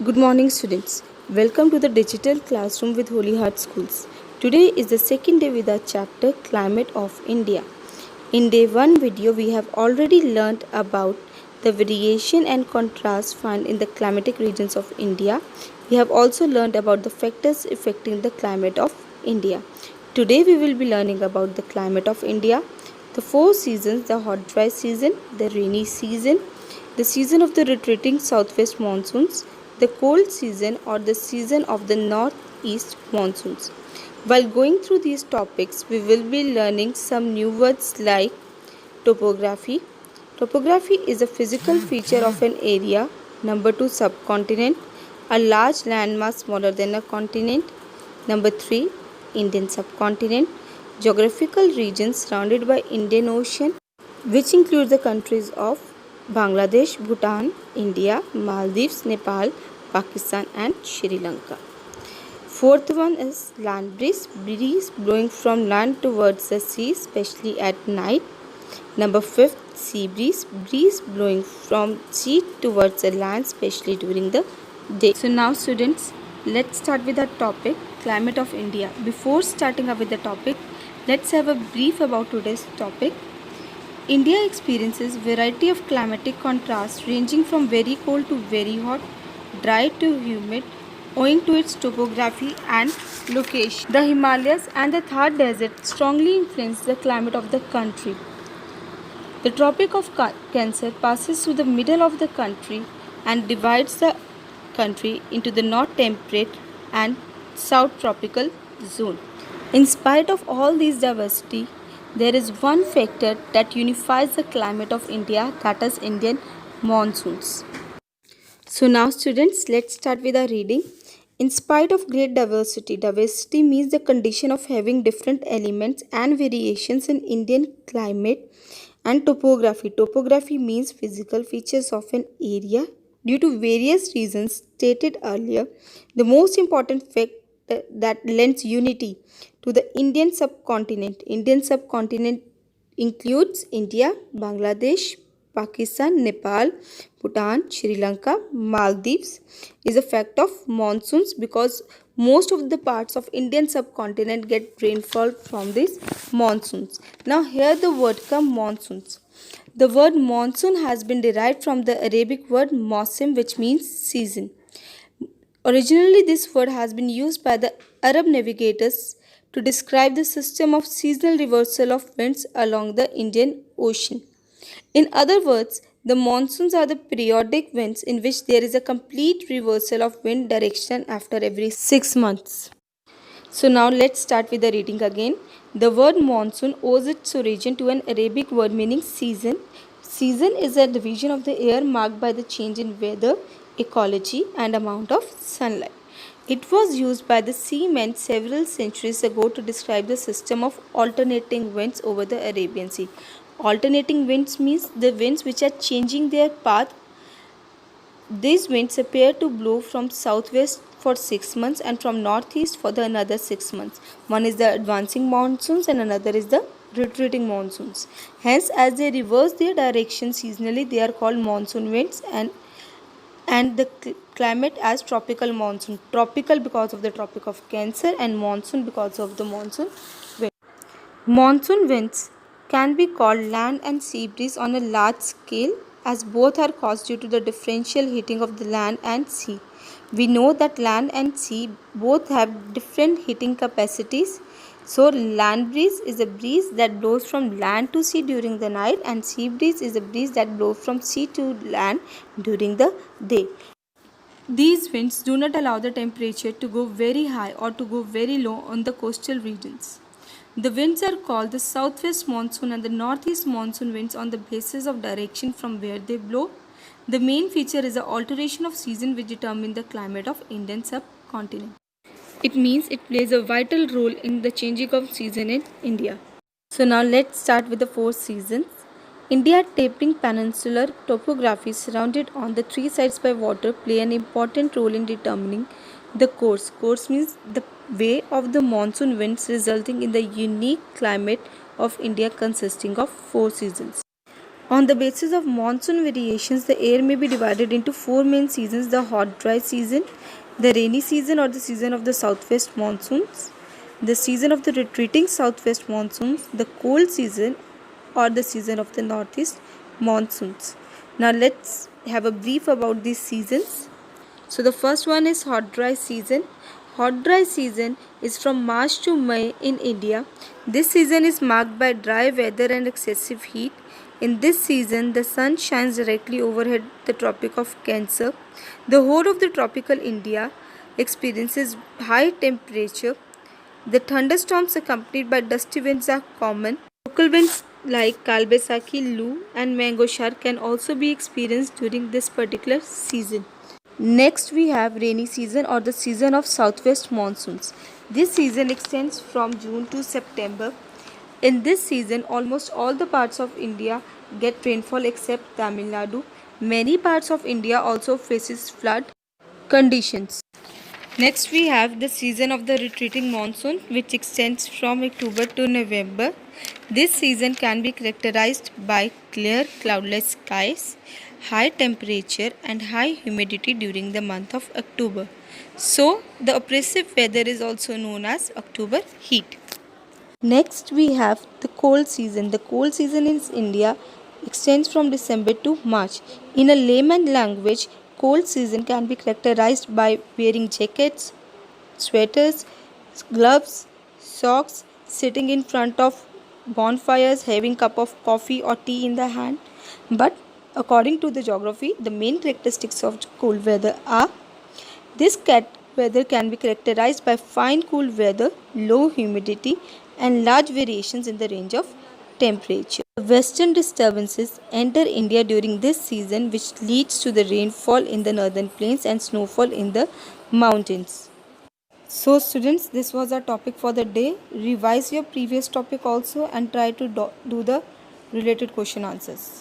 Good morning, students. Welcome to the digital classroom with Holy Heart Schools. Today is the second day with our chapter Climate of India. In day 1 video, we have already learned about the variation and contrast found in the climatic regions of India. We have also learned about the factors affecting the climate of India. Today, we will be learning about the climate of India, the four seasons, the hot dry season, the rainy season, the season of the retreating southwest monsoons, the cold season or the season of the northeast monsoons. While going through these topics, we will be learning some new words like topography. Topography is a physical feature of an area. Number 2, subcontinent, a large landmass smaller than a continent. Number 3, Indian subcontinent, geographical region surrounded by Indian Ocean, which includes the countries of Bangladesh, Bhutan, India, Maldives, Nepal, Pakistan and Sri Lanka. Fourth one is land breeze blowing from land towards the sea, especially at night. Number 5, sea breeze blowing from sea towards the land, especially during the day. So now students, let's start with our topic, climate of India. Before starting up with the topic, let's have a brief about today's topic. India experiences variety of climatic contrasts ranging from very cold to very hot, dry to humid, owing to its topography and location. The Himalayas and the Thar Desert strongly influence the climate of the country. The Tropic of Cancer passes through the middle of the country and divides the country into the north temperate and south tropical zone. In spite of all these diversity, there is one factor that unifies the climate of India, that is Indian monsoons. So now students, let's start with our reading. In spite of great diversity means the condition of having different elements and variations in Indian climate and topography. Topography means physical features of an area. Due to various reasons stated earlier, the most important fact that lends unity to the Indian subcontinent. Indian subcontinent includes India, Bangladesh, Pakistan, Nepal, Bhutan, Sri Lanka, Maldives is a fact of monsoons because most of the parts of Indian subcontinent get rainfall from these monsoons. Now here the word come monsoons. The word monsoon has been derived from the Arabic word mausim, which means season. Originally, this word has been used by the Arab navigators to describe the system of seasonal reversal of winds along the Indian Ocean. In other words, the monsoons are the periodic winds in which there is a complete reversal of wind direction after every 6 months. So now let's start with the reading again. The word monsoon owes its origin to an Arabic word meaning season. Season is a division of the year marked by the change in weather, ecology and amount of sunlight. It was used by the seamen several centuries ago to describe the system of alternating winds over the Arabian Sea. Alternating winds means the winds which are changing their path. These winds appear to blow from southwest for 6 months and from northeast for another 6 months. One is the advancing monsoons and another is the retreating monsoons. Hence, as they reverse their direction seasonally, they are called monsoon winds and the climate as tropical monsoon. Tropical because of the Tropic of Cancer and monsoon because of the monsoon wind. Monsoon winds can be called land and sea breeze on a large scale as both are caused due to the differential heating of the land and sea. We know that land and sea both have different heating capacities. So land breeze is a breeze that blows from land to sea during the night and sea breeze is a breeze that blows from sea to land during the day. These winds do not allow the temperature to go very high or to go very low on the coastal regions. The winds are called the southwest monsoon and the northeast monsoon winds on the basis of direction from where they blow. The main feature is the alteration of season which determine the climate of Indian subcontinent. It means it plays a vital role in the changing of season in India. So now let's start with the four seasons. India tapering peninsular topography surrounded on the three sides by water play an important role in determining the course. Course means the way of the monsoon winds resulting in the unique climate of India consisting of four seasons. On the basis of monsoon variations, the year may be divided into four main seasons: the hot dry season, the rainy season or the season of the southwest monsoons, the season of the retreating southwest monsoons, the cold season or the season of the northeast monsoons. Now let's have a brief about these seasons. So the first one is hot dry season. Hot dry season is from March to May in India. This season is marked by dry weather and excessive heat. In this season, the sun shines directly overhead the Tropic of Cancer. The whole of the tropical India experiences high temperature. The thunderstorms accompanied by dusty winds are common. Local winds like Kalbesaki, Lu and Mango Shar can also be experienced during this particular season. Next we have rainy season or the season of southwest monsoons. This season extends from June to September. In this season, almost all the parts of India get rainfall except Tamil Nadu. Many parts of India also faces flood conditions. Next we have the season of the retreating monsoon, which extends from October to November. This season can be characterized by clear cloudless skies, high temperature and high humidity during the month of October. So the oppressive weather is also known as October heat. Next we have the cold season. The cold season in India extends from December to March. In a layman language, cold season can be characterized by wearing jackets, sweaters, gloves, socks, sitting in front of bonfires, having cup of coffee or tea in the hand. But according to the geography, the main characteristics of cold weather are: this weather can be characterized by fine cool weather, low humidity, and large variations in the range of temperature. Western disturbances enter India during this season, which leads to the rainfall in the northern plains and snowfall in the mountains. So students, this was our topic for the day. Revise your previous topic also and try to do the related question answers.